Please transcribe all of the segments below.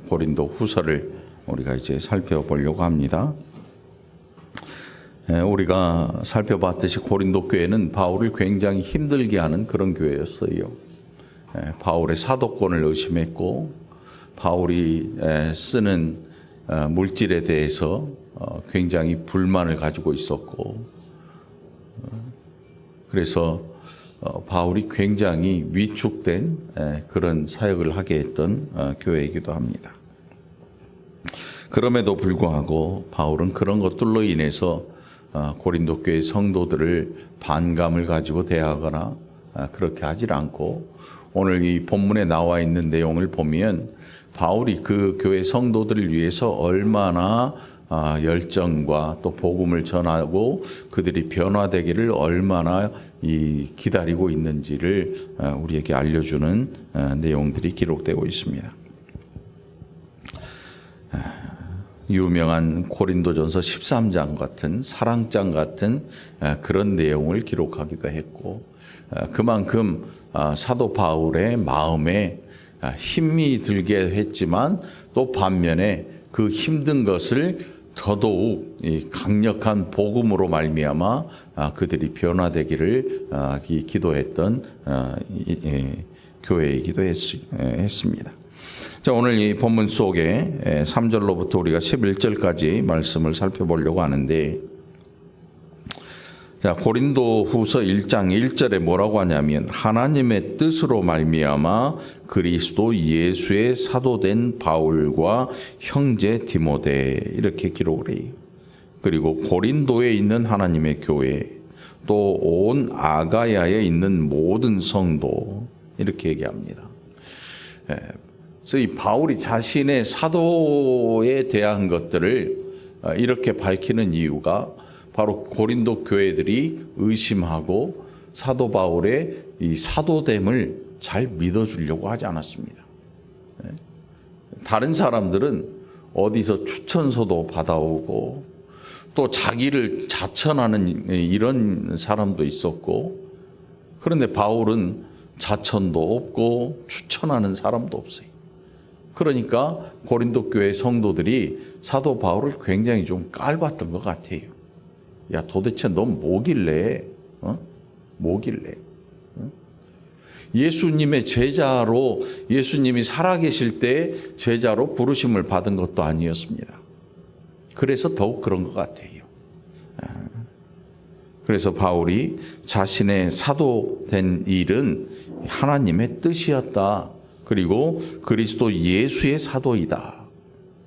고린도 후서를 우리가 이제 살펴보려고 합니다. 우리가 살펴봤듯이 고린도 교회는 바울을 굉장히 힘들게 하는 그런 교회였어요. 바울의 사도권을 의심했고 바울이 쓰는 물질에 대해서 굉장히 불만을 가지고 있었고, 그래서 바울이 굉장히 위축된 그런 사역을 하게 했던 교회이기도 합니다. 그럼에도 불구하고 바울은 그런 것들로 인해서 고린도 교회 성도들을 반감을 가지고 대하거나 그렇게 하질 않고, 오늘 이 본문에 나와 있는 내용을 보면 바울이 그 교회 성도들을 위해서 얼마나 열정과 또 복음을 전하고 그들이 변화되기를 얼마나 기다리고 있는지를 우리에게 알려주는 내용들이 기록되고 있습니다. 유명한 고린도전서 13장 같은 사랑장 같은 그런 내용을 기록하기도 했고, 그만큼 사도 바울의 마음에 힘이 들게 했지만 또 반면에 그 힘든 것을 더더욱 강력한 복음으로 말미암아 그들이 변화되기를 기도했던 교회이기도 했습니다. 자, 오늘 이 본문 속에 3절로부터 우리가 11절까지 말씀을 살펴보려고 하는데, 자, 고린도 후서 1장 1절에 뭐라고 하냐면 하나님의 뜻으로 말미암아 그리스도 예수의 사도된 바울과 형제 디모데, 이렇게 기록을 해요. 그리고 고린도에 있는 하나님의 교회, 또 온 아가야에 있는 모든 성도, 이렇게 얘기합니다. 그래서 이 바울이 자신의 사도에 대한 것들을 이렇게 밝히는 이유가 바로 고린도 교회들이 의심하고 사도 바울의 이 사도됨을 잘 믿어주려고 하지 않았습니다. 다른 사람들은 어디서 추천서도 받아오고 또 자기를 자천하는 이런 사람도 있었고, 그런데 바울은 자천도 없고 추천하는 사람도 없어요. 그러니까 고린도 교회 성도들이 사도 바울을 굉장히 좀 깔봤던 것 같아요. 야, 도대체 넌 뭐길래? 뭐길래? 예수님의 제자로, 예수님이 살아계실 때 제자로 부르심을 받은 것도 아니었습니다. 그래서 더욱 그런 것 같아요. 그래서 바울이 자신의 사도된 일은 하나님의 뜻이었다. 그리고 그리스도 예수의 사도이다.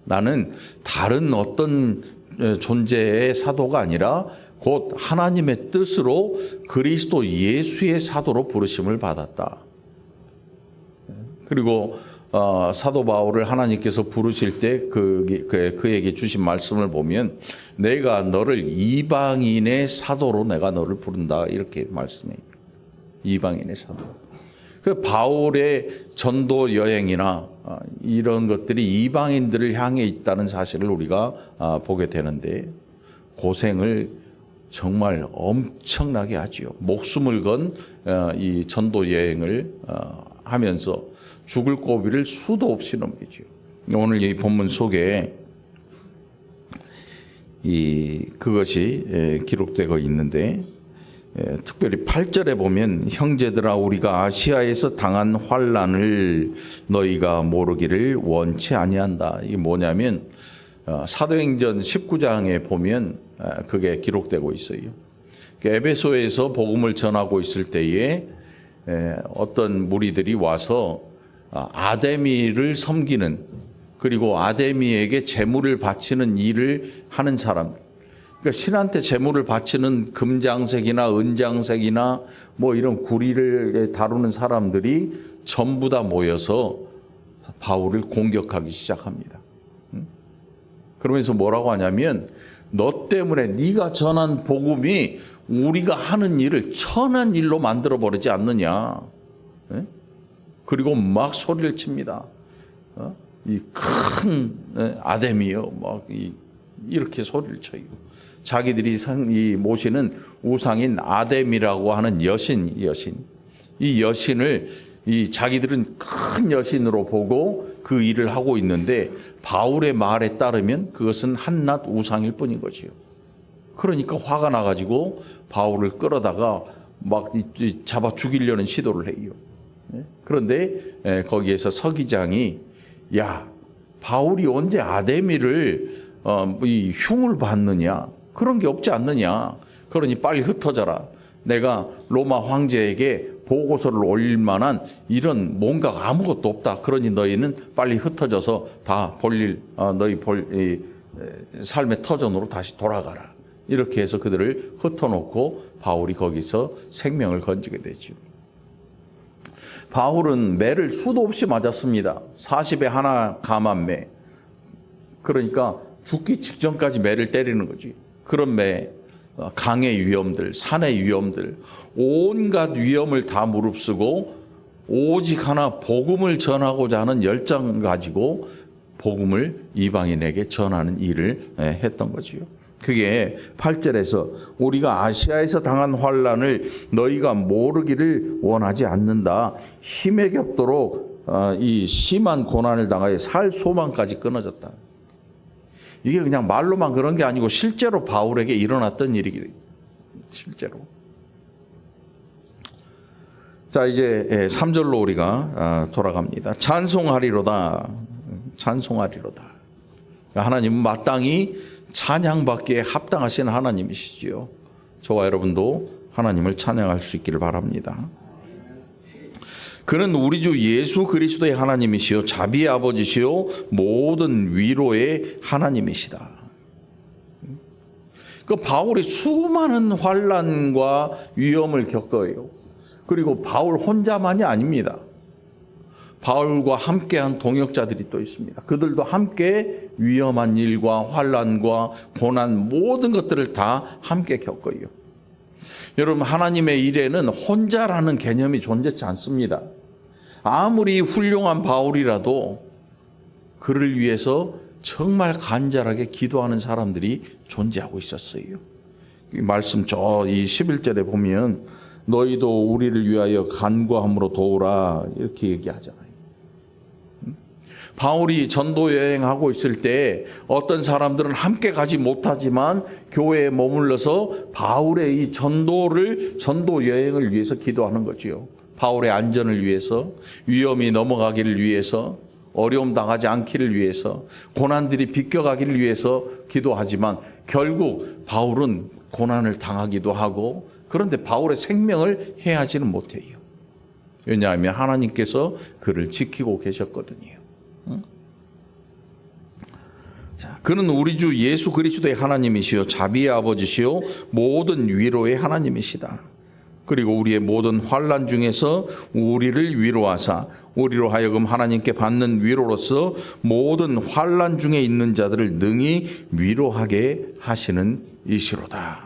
나는 다른 어떤 존재의 사도가 아니라 곧 하나님의 뜻으로 그리스도 예수의 사도로 부르심을 받았다. 그리고 사도 바울을 하나님께서 부르실 때 그에게 주신 말씀을 보면 내가 너를 이방인의 사도로 내가 너를 부른다, 이렇게 말씀해요. 이방인의 사도. 그 바울의 전도 여행이나 이런 것들이 이방인들을 향해 있다는 사실을 우리가 보게 되는데, 고생을 정말 엄청나게 하지요. 목숨을 건 이 전도 여행을 하면서 죽을 고비를 수도 없이 넘기죠. 오늘 이 본문 속에 그것이 기록되고 있는데, 특별히 8절에 보면 형제들아 우리가 아시아에서 당한 환난을 너희가 모르기를 원치 아니한다. 이게 뭐냐면 사도행전 19장에 보면 그게 기록되고 있어요. 에베소에서 복음을 전하고 있을 때에 어떤 무리들이 와서 아데미를 섬기는, 그리고 아데미에게 제물을 바치는 일을 하는 사람, 그러니까 신한테 제물을 바치는 금장색이나 은장색이나 뭐 이런 구리를 다루는 사람들이 전부 다 모여서 바울을 공격하기 시작합니다. 그러면서 뭐라고 하냐면 너 때문에 네가 전한 복음이 우리가 하는 일을 천한 일로 만들어 버리지 않느냐. 그리고 막 소리를 칩니다. 이 큰 아데미요, 막 이렇게 소리를 쳐요. 자기들이 모시는 우상인 아데미라고 하는 여신, 이 여신을 자기들은 큰 여신으로 보고 그 일을 하고 있는데 바울의 말에 따르면 그것은 한낱 우상일 뿐인 거지요. 그러니까 화가 나가지고 바울을 끌어다가 막 잡아 죽이려는 시도를 해요. 그런데 거기에서 서기장이 야, 바울이 언제 아데미를 이 흉을 받느냐? 그런 게 없지 않느냐? 그러니 빨리 흩어져라. 내가 로마 황제에게 보고서를 올릴 만한 이런 뭔가가 아무것도 없다. 그러니 너희는 빨리 흩어져서 다 볼일 너희 삶의 터전으로 다시 돌아가라. 이렇게 해서 그들을 흩어놓고 바울이 거기서 생명을 건지게 되죠. 바울은 매를 수도 없이 맞았습니다. 40에 하나 감한 매. 그러니까 죽기 직전까지 매를 때리는 거지. 그런 매, 강의 위험들, 산의 위험들, 온갖 위험을 다 무릅쓰고 오직 하나 복음을 전하고자 하는 열정 가지고 복음을 이방인에게 전하는 일을 했던 거지요. 그게 8절에서 우리가 아시아에서 당한 환난을 너희가 모르기를 원하지 않는다. 힘에 겹도록 이 심한 고난을 당하여 살 소망까지 끊어졌다. 이게 그냥 말로만 그런 게 아니고 실제로 바울에게 일어났던 일이기 실제로. 자, 이제 3절로 우리가 돌아갑니다. 찬송하리로다. 찬송하리로다. 하나님은 마땅히 찬양받기에 합당하신 하나님이시지요. 저와 여러분도 하나님을 찬양할 수 있기를 바랍니다. 그는 우리 주 예수 그리스도의 하나님이시요 자비의 아버지시요 모든 위로의 하나님이시다. 그 바울이 수많은 환난과 위험을 겪어요. 그리고 바울 혼자만이 아닙니다. 바울과 함께한 동역자들이 또 있습니다. 그들도 함께 위험한 일과 환난과 고난 모든 것들을 다 함께 겪어요. 여러분, 하나님의 일에는 혼자라는 개념이 존재치 않습니다. 아무리 훌륭한 바울이라도 그를 위해서 정말 간절하게 기도하는 사람들이 존재하고 있었어요. 이 말씀 이 11절에 보면 너희도 우리를 위하여 간구함으로 도우라 이렇게 얘기하잖아요. 바울이 전도 여행하고 있을 때 어떤 사람들은 함께 가지 못하지만 교회에 머물러서 바울의 이 전도 여행을 위해서 기도하는 거지요. 바울의 안전을 위해서, 위험이 넘어가기를 위해서, 어려움 당하지 않기를 위해서, 고난들이 비껴가기를 위해서 기도하지만 결국 바울은 고난을 당하기도 하고 그런데 바울의 생명을 해하지는 못해요. 왜냐하면 하나님께서 그를 지키고 계셨거든요. 자, 그는 우리 주 예수 그리스도의 하나님이시요 자비의 아버지시요 모든 위로의 하나님이시다. 그리고 우리의 모든 환난 중에서 우리를 위로하사 우리로 하여금 하나님께 받는 위로로서 모든 환난 중에 있는 자들을 능히 위로하게 하시는 이시로다.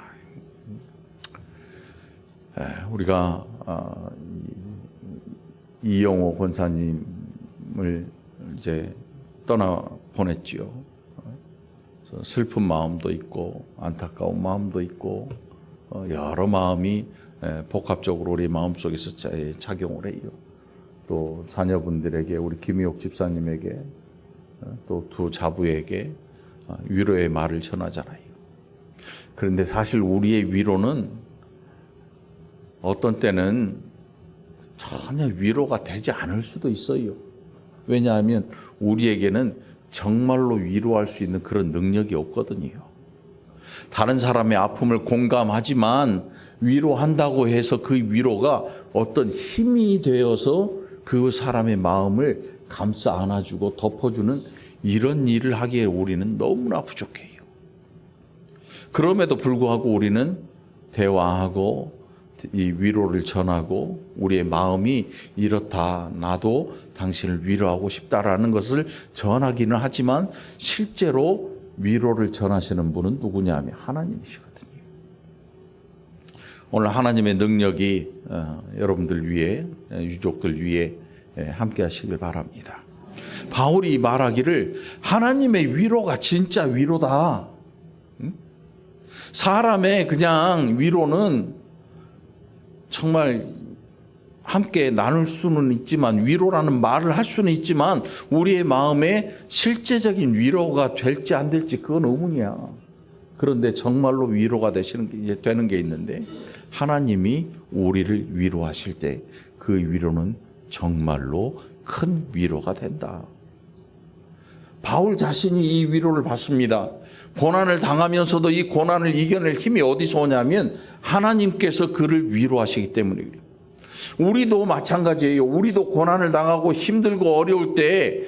우리가 이영호 권사님을 이제 떠나 보냈지요. 슬픈 마음도 있고 안타까운 마음도 있고 여러 마음이 복합적으로 우리 마음속에서 작용을 해요. 또 자녀분들에게 우리 김희옥 집사님에게 또 두 자부에게 위로의 말을 전하잖아요. 그런데 사실 우리의 위로는 어떤 때는 전혀 위로가 되지 않을 수도 있어요. 왜냐하면 우리에게는 정말로 위로할 수 있는 그런 능력이 없거든요. 다른 사람의 아픔을 공감하지만 위로한다고 해서 그 위로가 어떤 힘이 되어서 그 사람의 마음을 감싸 안아주고 덮어주는 이런 일을 하기에 우리는 너무나 부족해요. 그럼에도 불구하고 우리는 대화하고 이 위로를 전하고 우리의 마음이 이렇다, 나도 당신을 위로하고 싶다라는 것을 전하기는 하지만 실제로 위로를 전하시는 분은 누구냐 하면 하나님이시거든요. 오늘 하나님의 능력이 여러분들 위에, 유족들 위에 함께 하시길 바랍니다. 바울이 말하기를 하나님의 위로가 진짜 위로다. 사람의 그냥 위로는 정말 함께 나눌 수는 있지만, 위로라는 말을 할 수는 있지만 우리의 마음에 실제적인 위로가 될지 안 될지 그건 의문이야. 그런데 정말로 위로가 되는 게 있는데, 하나님이 우리를 위로하실 때 그 위로는 정말로 큰 위로가 된다. 바울 자신이 이 위로를 받습니다. 고난을 당하면서도 이 고난을 이겨낼 힘이 어디서 오냐면 하나님께서 그를 위로하시기 때문이에요. 우리도 마찬가지예요. 우리도 고난을 당하고 힘들고 어려울 때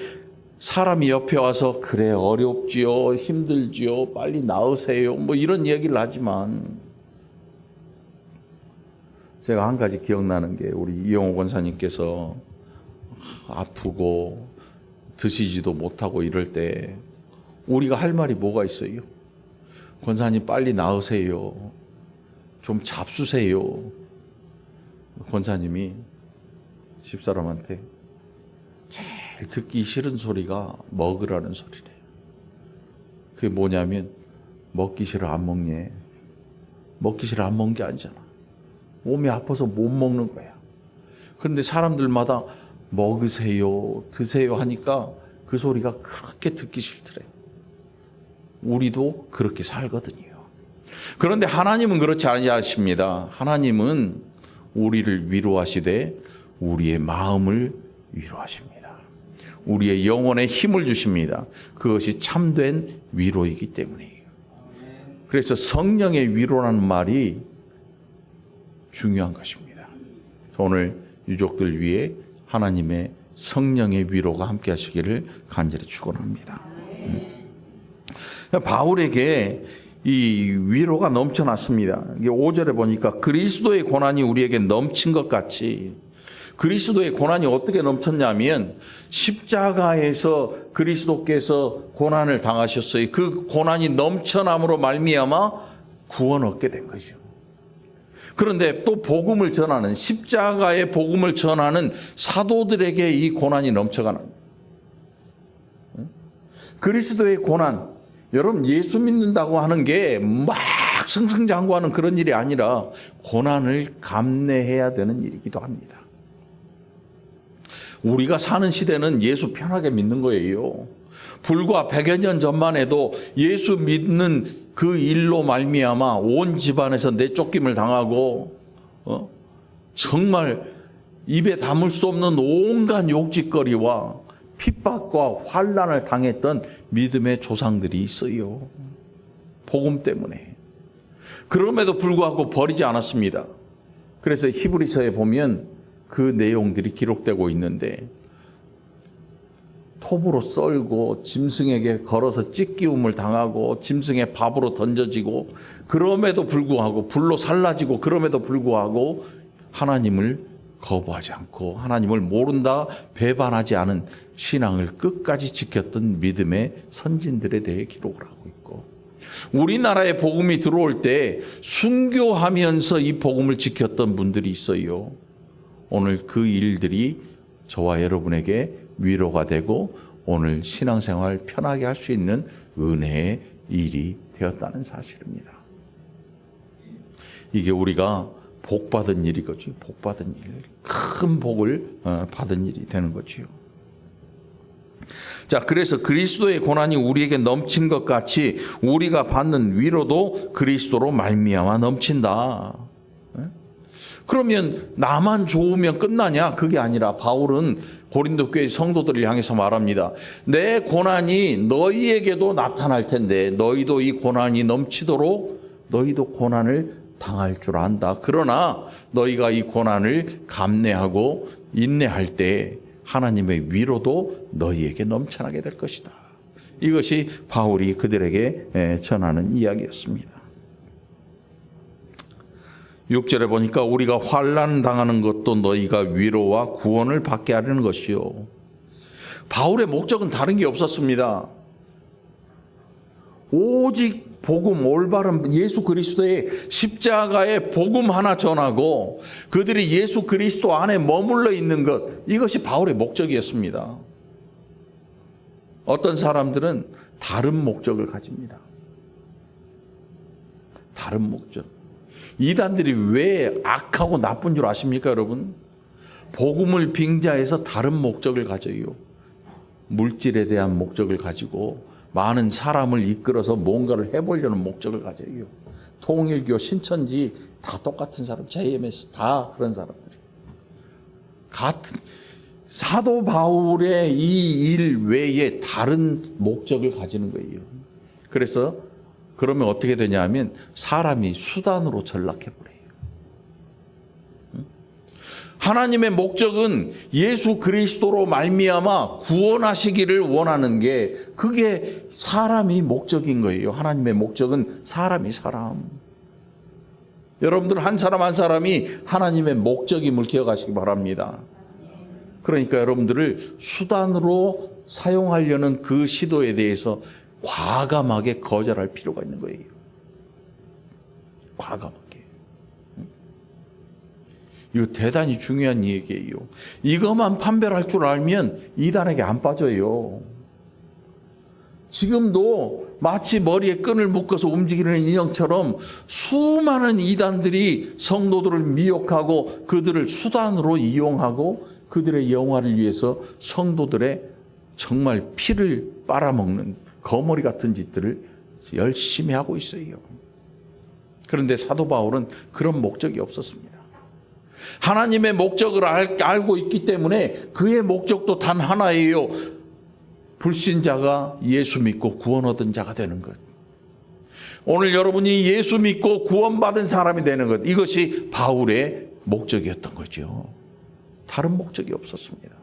사람이 옆에 와서 그래 어렵지요, 힘들지요, 빨리 나으세요, 뭐 이런 이야기를 하지만, 제가 한 가지 기억나는 게, 우리 이영호 권사님께서 아프고 드시지도 못하고 이럴 때 우리가 할 말이 뭐가 있어요? 권사님 빨리 나으세요, 좀 잡수세요. 권사님이 집사람한테 제일 듣기 싫은 소리가 먹으라는 소리래요. 그게 뭐냐면, 먹기 싫어 안 먹니? 먹기 싫어 안 먹는 게 아니잖아. 몸이 아파서 못 먹는 거야. 그런데 사람들마다 먹으세요, 드세요 하니까 그 소리가 그렇게 듣기 싫더래. 우리도 그렇게 살거든요. 그런데 하나님은 그렇지 않으십니다. 하나님은 우리를 위로하시되 우리의 마음을 위로하십니다. 우리의 영혼에 힘을 주십니다. 그것이 참된 위로이기 때문이에요. 그래서 성령의 위로라는 말이 중요한 것입니다. 오늘 유족들 위해 하나님의 성령의 위로가 함께 하시기를 간절히 축원합니다. 바울에게 이 위로가 넘쳐났습니다. 5절에 보니까 그리스도의 고난이 우리에게 넘친 것 같이, 그리스도의 고난이 어떻게 넘쳤냐면 십자가에서 그리스도께서 고난을 당하셨어요. 그 고난이 넘쳐남으로 말미암아 구원 얻게 된 거죠. 그런데 또 복음을 전하는, 십자가의 복음을 전하는 사도들에게 이 고난이 넘쳐가는, 그리스도의 고난, 여러분 예수 믿는다고 하는 게 막 승승장구하는 그런 일이 아니라 고난을 감내해야 되는 일이기도 합니다. 우리가 사는 시대는 예수 편하게 믿는 거예요. 불과 100여 년 전만 해도 예수 믿는 그 일로 말미암아 온 집안에서 내쫓김을 당하고 정말 입에 담을 수 없는 온갖 욕짓거리와 핍박과 환난을 당했던 믿음의 조상들이 있어요. 복음 때문에. 그럼에도 불구하고 버리지 않았습니다. 그래서 히브리서에 보면 그 내용들이 기록되고 있는데, 톱으로 썰고 짐승에게 걸어서 찢기움을 당하고 짐승의 밥으로 던져지고, 그럼에도 불구하고 불로 살라지고, 그럼에도 불구하고 하나님을 거부하지 않고 하나님을 모른다 배반하지 않은 신앙을 끝까지 지켰던 믿음의 선진들에 대해 기록을 하고 있고, 우리나라에 복음이 들어올 때 순교하면서 이 복음을 지켰던 분들이 있어요. 오늘 그 일들이 저와 여러분에게 위로가 되고 오늘 신앙생활 편하게 할 수 있는 은혜의 일이 되었다는 사실입니다. 이게 우리가 복 받은 일이거든요. 복 받은 일, 큰 복을 받은 일이 되는 거지요. 자, 그래서 그리스도의 고난이 우리에게 넘친 것 같이 우리가 받는 위로도 그리스도로 말미암아 넘친다. 그러면 나만 좋으면 끝나냐? 그게 아니라 바울은 고린도 교회 성도들을 향해서 말합니다. 내 고난이 너희에게도 나타날 텐데 너희도 이 고난이 넘치도록 너희도 고난을 당할 줄 안다. 그러나 너희가 이 고난을 감내하고 인내할 때 하나님의 위로도 너희에게 넘쳐나게 될 것이다. 이것이 바울이 그들에게 전하는 이야기였습니다. 6절에 보니까 우리가 환난 당하는 것도 너희가 위로와 구원을 받게 하려는 것이요. 바울의 목적은 다른 게 없었습니다. 오직 복음, 올바른 예수 그리스도의 십자가의 복음 하나 전하고 그들이 예수 그리스도 안에 머물러 있는 것, 이것이 바울의 목적이었습니다. 어떤 사람들은 다른 목적을 가집니다. 다른 목적. 이단들이 왜 악하고 나쁜 줄 아십니까, 여러분? 복음을 빙자해서 다른 목적을 가져요. 물질에 대한 목적을 가지고 많은 사람을 이끌어서 뭔가를 해보려는 목적을 가져요. 통일교, 신천지 다 똑같은 사람, JMS 다 그런 사람들이에요. 같은 사도 바울의 이 일 외에 다른 목적을 가지는 거예요. 그래서 그러면 어떻게 되냐 하면 사람이 수단으로 전락해버려요. 하나님의 목적은 예수 그리스도로 말미암아 구원하시기를 원하는 게 그게 사람이 목적인 거예요. 하나님의 목적은 사람이 사람. 여러분들 한 사람 한 사람이 하나님의 목적임을 기억하시기 바랍니다. 그러니까 여러분들을 수단으로 사용하려는 그 시도에 대해서 과감하게 거절할 필요가 있는 거예요. 과감하게. 이거 대단히 중요한 얘기예요. 이것만 판별할 줄 알면 이단에게 안 빠져요. 지금도 마치 머리에 끈을 묶어서 움직이는 인형처럼 수많은 이단들이 성도들을 미혹하고 그들을 수단으로 이용하고 그들의 영화를 위해서 성도들의 정말 피를 빨아먹는 거머리 같은 짓들을 열심히 하고 있어요. 그런데 사도 바울은 그런 목적이 없었습니다. 하나님의 목적을 알고 있기 때문에 그의 목적도 단 하나예요. 불신자가 예수 믿고 구원 얻은 자가 되는 것. 오늘 여러분이 예수 믿고 구원받은 사람이 되는 것. 이것이 바울의 목적이었던 거죠. 다른 목적이 없었습니다.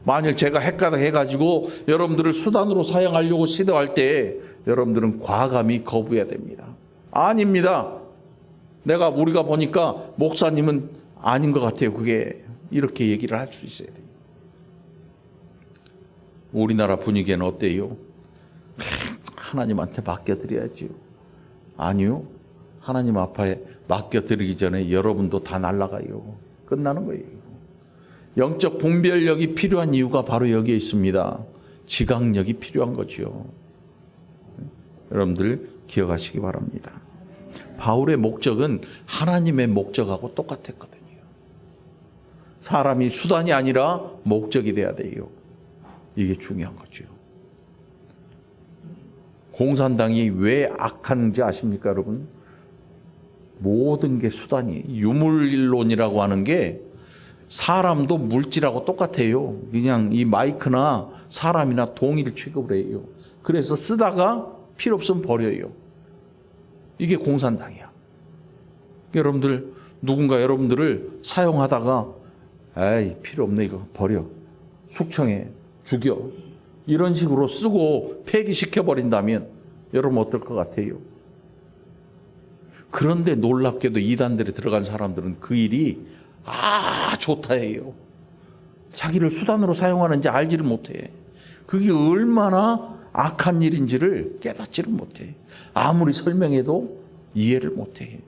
만일 제가 헷갈해가지고 여러분들을 수단으로 사용하려고 시도할 때 여러분들은 과감히 거부해야 됩니다. 아닙니다. 우리가 보니까 목사님은 아닌 것 같아요. 그게 이렇게 얘기를 할 수 있어야 돼요. 우리나라 분위기는 어때요? 하나님한테 맡겨드려야지요. 아니요. 하나님 앞에 맡겨드리기 전에 여러분도 다 날아가요. 끝나는 거예요. 영적 분별력이 필요한 이유가 바로 여기에 있습니다. 지각력이 필요한 거죠. 여러분들 기억하시기 바랍니다. 바울의 목적은 하나님의 목적하고 똑같았거든요. 사람이 수단이 아니라 목적이 돼야 돼요. 이게 중요한 거죠. 공산당이 왜 악한지 아십니까, 여러분? 모든 게 수단이 유물론이라고 하는 게 사람도 물질하고 똑같아요. 그냥 이 마이크나 사람이나 동일 취급을 해요. 그래서 쓰다가 필요 없으면 버려요. 이게 공산당이야. 여러분들 누군가 여러분들을 사용하다가 에이 필요 없네 이거 버려. 숙청해. 죽여. 이런 식으로 쓰고 폐기시켜버린다면 여러분 어떨 것 같아요? 그런데 놀랍게도 이단들에 들어간 사람들은 그 일이 좋다 해요. 자기를 수단으로 사용하는지 알지를 못해. 그게 얼마나 악한 일인지를 깨닫지를 못해. 아무리 설명해도 이해를 못해.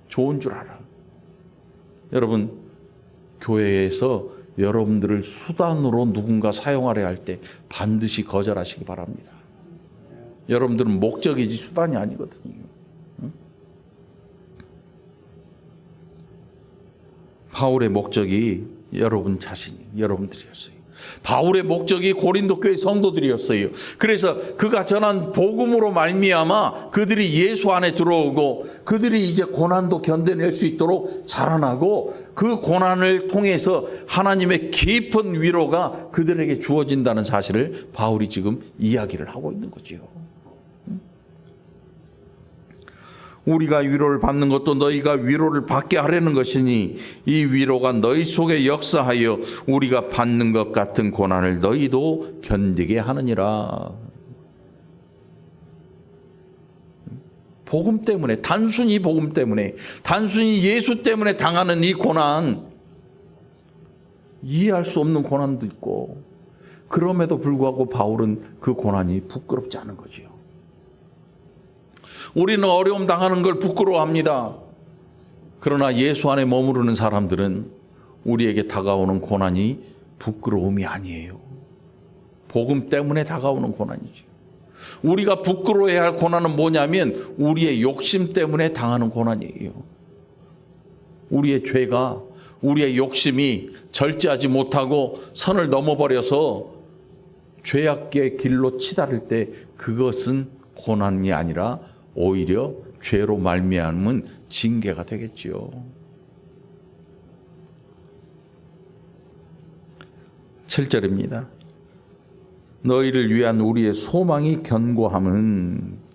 좋은 줄 알아. 여러분, 교회에서 여러분들을 수단으로 누군가 사용하려 할 때 반드시 거절하시기 바랍니다. 여러분들은 목적이지 수단이 아니거든요. 바울의 목적이 여러분 자신이, 여러분들이었어요. 바울의 목적이 고린도 교회 성도들이었어요. 그래서 그가 전한 복음으로 말미암아 그들이 예수 안에 들어오고 그들이 이제 고난도 견뎌낼 수 있도록 자라나고 그 고난을 통해서 하나님의 깊은 위로가 그들에게 주어진다는 사실을 바울이 지금 이야기를 하고 있는 거지요. 우리가 위로를 받는 것도 너희가 위로를 받게 하려는 것이니 이 위로가 너희 속에 역사하여 우리가 받는 것 같은 고난을 너희도 견디게 하느니라. 복음 때문에, 단순히 복음 때문에, 단순히 예수 때문에 당하는 이 고난, 이해할 수 없는 고난도 있고 그럼에도 불구하고 바울은 그 고난이 부끄럽지 않은 거지요. 우리는 어려움 당하는 걸 부끄러워합니다. 그러나 예수 안에 머무르는 사람들은 우리에게 다가오는 고난이 부끄러움이 아니에요. 복음 때문에 다가오는 고난이죠. 우리가 부끄러워해야 할 고난은 뭐냐면 우리의 욕심 때문에 당하는 고난이에요. 우리의 죄가 우리의 욕심이 절제하지 못하고 선을 넘어버려서 죄악의 길로 치달을 때 그것은 고난이 아니라 오히려 죄로 말미암은 징계가 되겠지요. 7절입니다. 너희를 위한 우리의 소망이 견고함은,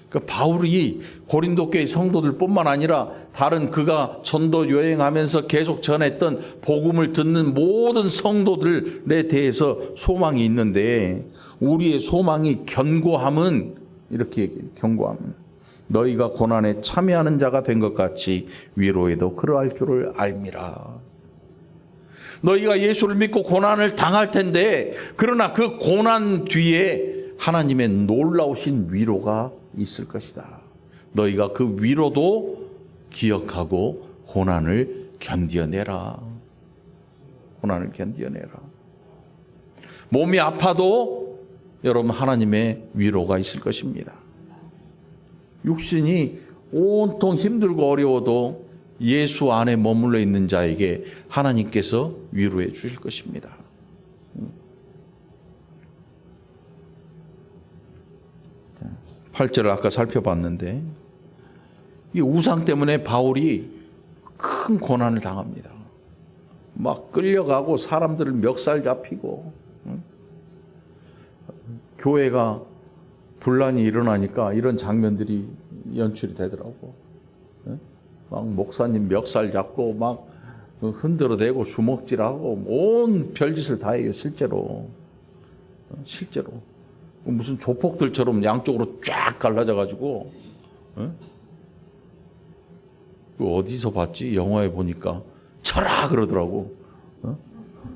그러니까 바울이 고린도 교회 성도들뿐만 아니라 다른 그가 전도 여행하면서 계속 전했던 복음을 듣는 모든 성도들에 대해서 소망이 있는데, 우리의 소망이 견고함은 이렇게 얘기해요. 견고함은 너희가 고난에 참여하는 자가 된 것 같이 위로에도 그러할 줄을 알미라. 너희가 예수를 믿고 고난을 당할 텐데, 그러나 그 고난 뒤에 하나님의 놀라우신 위로가 있을 것이다. 너희가 그 위로도 기억하고 고난을 견뎌내라. 고난을 견뎌내라. 몸이 아파도 여러분 하나님의 위로가 있을 것입니다. 육신이 온통 힘들고 어려워도 예수 안에 머물러 있는 자에게 하나님께서 위로해 주실 것입니다. 8절을 아까 살펴봤는데, 이 우상 때문에 바울이 큰 고난을 당합니다. 막 끌려가고 사람들을 멱살 잡히고, 교회가 분란이 일어나니까 이런 장면들이 연출이 되더라고. 막 목사님 멱살 잡고 막 흔들어대고 주먹질하고 온 별짓을 다 해요. 실제로 무슨 조폭들처럼 양쪽으로 쫙 갈라져-가지고, 어디서 봤지? 영화에 보니까 쳐라 그러더라고.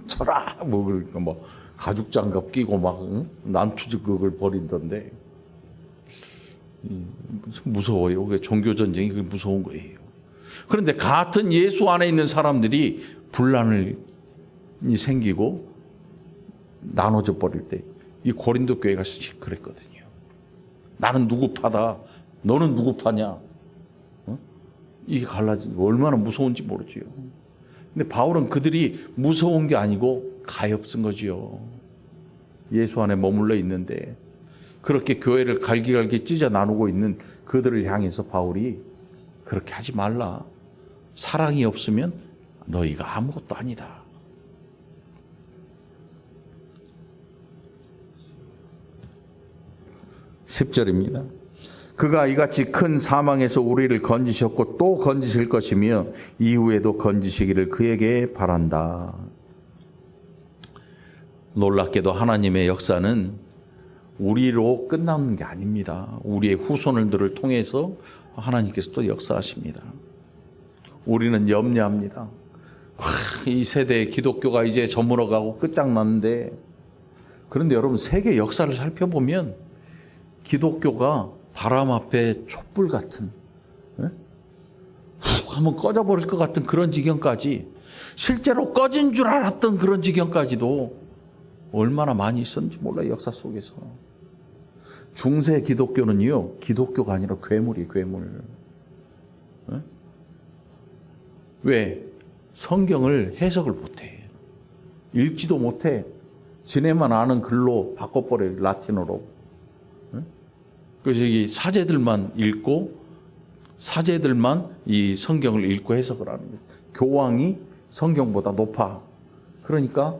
쳐라 뭐 가죽 장갑 끼고 막 난투극을 벌인던데, 무서워요. 그게 종교 전쟁이 그게 무서운 거예요. 그런데 같은 예수 안에 있는 사람들이 분란이 생기고 나눠져 버릴 때, 이 고린도 교회가 그랬거든요. 나는 누구 파다, 너는 누구 파냐. 이게 갈라지고 얼마나 무서운지 모르지요. 근데 바울은 그들이 무서운 게 아니고 가엾은 거지요. 예수 안에 머물러 있는데 그렇게 교회를 갈기갈기 찢어 나누고 있는 그들을 향해서 바울이 그렇게 하지 말라. 사랑이 없으면 너희가 아무것도 아니다. 10절입니다. 그가 이같이 큰 사망에서 우리를 건지셨고 또 건지실 것이며 이후에도 건지시기를 그에게 바란다. 놀랍게도 하나님의 역사는 우리로 끝나는 게 아닙니다. 우리의 후손들을 통해서 하나님께서 또 역사하십니다. 우리는 염려합니다. 이 세대의 기독교가 이제 저물어가고 끝장났는데, 그런데 여러분 세계 역사를 살펴보면 기독교가 바람 앞에 촛불 같은, 훅 한번 꺼져버릴 것 같은 그런 지경까지, 실제로 꺼진 줄 알았던 그런 지경까지도 얼마나 많이 있었는지 몰라요. 역사 속에서. 중세 기독교는요, 기독교가 아니라 괴물이에요. 괴물. 왜? 성경을 해석을 못해. 읽지도 못해. 지네만 아는 글로 바꿔버려요. 라틴어로. 그래서 이 사제들만 읽고 사제들만 이 성경을 읽고 해석을 하는 거예요. 교황이 성경보다 높아. 그러니까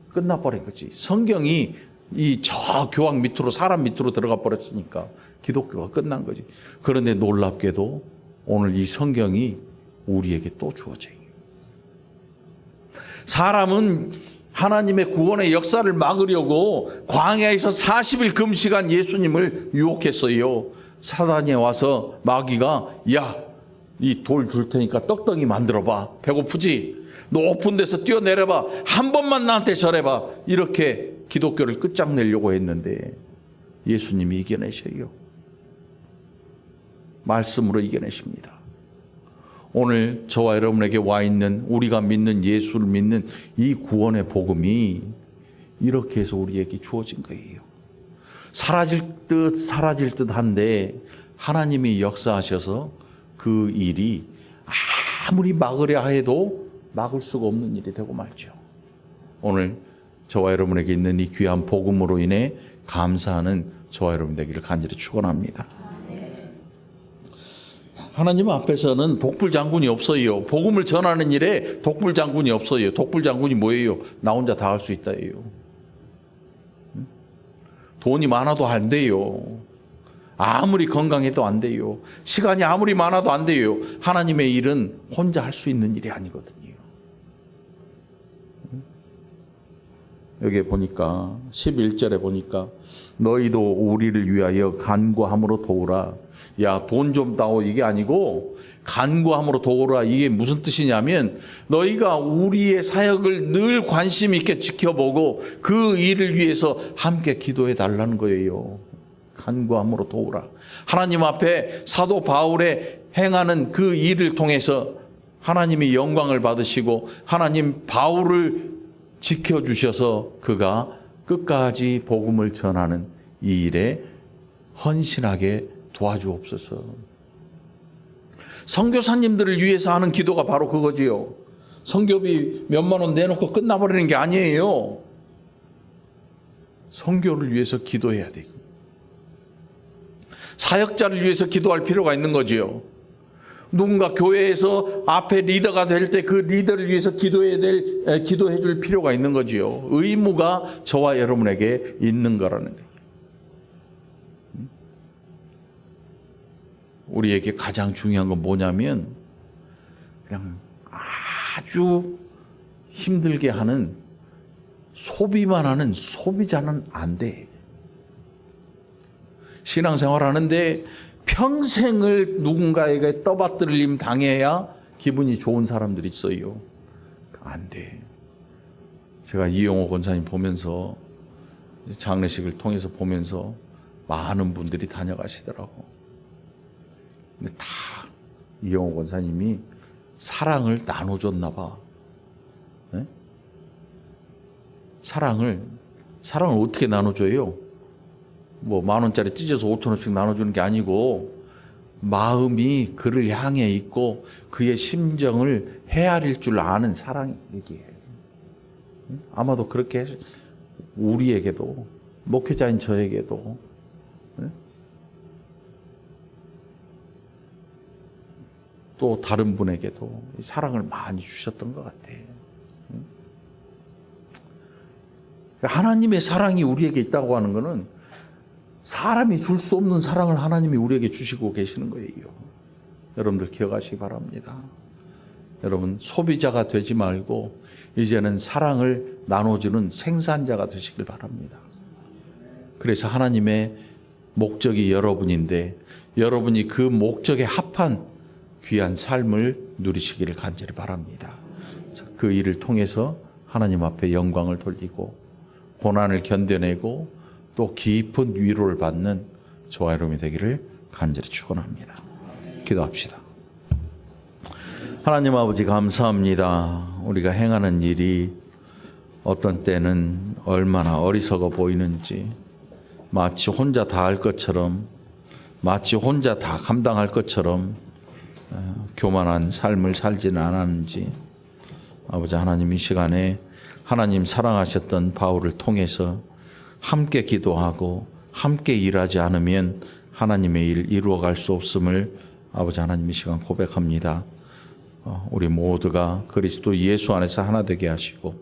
끝나버린 거지. 성경이 이 저 교황 밑으로, 사람 밑으로 들어가 버렸으니까 기독교가 끝난 거지. 그런데 놀랍게도 오늘 이 성경이 우리에게 또 주어져요. 사람은 하나님의 구원의 역사를 막으려고 광야에서 40일 금식한 예수님을 유혹했어요. 사단이 와서 마귀가, 야, 이 돌 줄 테니까 떡덩이 만들어봐. 배고프지? 높은 데서 뛰어내려봐. 한 번만 나한테 절해봐. 이렇게 기독교를 끝장내려고 했는데 예수님이 이겨내셔요. 말씀으로 이겨내십니다. 오늘 저와 여러분에게 와 있는, 우리가 믿는 예수를 믿는 이 구원의 복음이 이렇게 해서 우리에게 주어진 거예요. 사라질 듯 한데 하나님이 역사하셔서 그 일이 아무리 막으려 해도 막을 수가 없는 일이 되고 말죠. 오늘 저와 여러분에게 있는 이 귀한 복음으로 인해 감사하는 저와 여러분 되기를 간절히 축원합니다. 하나님 앞에서는 독불 장군이 없어요. 복음을 전하는 일에 독불 장군이 없어요. 독불 장군이 뭐예요? 나 혼자 다 할 수 있다예요. 돈이 많아도 안 돼요. 아무리 건강해도 안 돼요. 시간이 아무리 많아도 안 돼요. 하나님의 일은 혼자 할 수 있는 일이 아니거든요. 여기 보니까 11절에 보니까 너희도 우리를 위하여 간구함으로 도우라. 야, 돈 좀 다오 이게 아니고 간구함으로 도우라. 이게 무슨 뜻이냐면 너희가 우리의 사역을 늘 관심 있게 지켜보고 그 일을 위해서 함께 기도해 달라는 거예요. 간구함으로 도우라. 하나님 앞에 사도 바울의 행하는 그 일을 통해서 하나님이 영광을 받으시고 하나님 바울을 지켜주셔서 그가 끝까지 복음을 전하는 이 일에 헌신하게 도와주옵소서. 선교사님들을 위해서 하는 기도가 바로 그거지요. 선교비 몇만 원 내놓고 끝나버리는 게 아니에요. 선교를 위해서 기도해야 돼요. 사역자를 위해서 기도할 필요가 있는 거지요. 누군가 교회에서 앞에 리더가 될 때 그 리더를 위해서 기도해 줄 필요가 있는 거지요. 의무가 저와 여러분에게 있는 거라는 거예요. 우리에게 가장 중요한 건 뭐냐면 그냥 아주 힘들게 하는 소비만 하는 소비자는 안 돼. 신앙생활 하는데 평생을 누군가에게 떠받들림 당해야 기분이 좋은 사람들이 있어요. 안 돼. 제가 이영호 권사님 보면서 장례식을 통해서 보면서 많은 분들이 다녀가시더라고. 근데 다 이영호 권사님이 사랑을 나눠줬나 봐. 네? 사랑을 어떻게 나눠줘요? 뭐 10,000원짜리 찢어서 5,000원씩 나눠주는 게 아니고 마음이 그를 향해 있고 그의 심정을 헤아릴 줄 아는 사랑이 얘기해. 아마도 그렇게 우리에게도 목회자인 저에게도 또 다른 분에게도 사랑을 많이 주셨던 것 같아요. 하나님의 사랑이 우리에게 있다고 하는 것은 사람이 줄 수 없는 사랑을 하나님이 우리에게 주시고 계시는 거예요. 여러분들 기억하시기 바랍니다. 여러분 소비자가 되지 말고 이제는 사랑을 나눠주는 생산자가 되시길 바랍니다. 그래서 하나님의 목적이 여러분인데 여러분이 그 목적에 합한 귀한 삶을 누리시기를 간절히 바랍니다. 그 일을 통해서 하나님 앞에 영광을 돌리고 고난을 견뎌내고 또 깊은 위로를 받는 저와 여러분이 되기를 간절히 축원합니다. 기도합시다. 하나님 아버지 감사합니다. 우리가 행하는 일이 어떤 때는 얼마나 어리석어 보이는지 마치 혼자 다 할 것처럼 마치 혼자 다 감당할 것처럼 교만한 삶을 살지는 않았는지 아버지 하나님 이 시간에 하나님 사랑하셨던 바울을 통해서 함께 기도하고 함께 일하지 않으면 하나님의 일 이루어갈 수 없음을 아버지 하나님 이 시간 고백합니다. 우리 모두가 그리스도 예수 안에서 하나 되게 하시고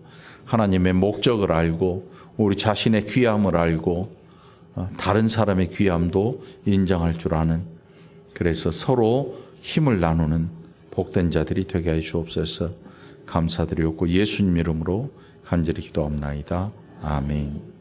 하나님의 목적을 알고 우리 자신의 귀함을 알고 다른 사람의 귀함도 인정할 줄 아는 그래서 서로 힘을 나누는 복된 자들이 되게 하여 주옵소서. 감사드리옵고 예수님 이름으로 간절히 기도합나이다. 아멘.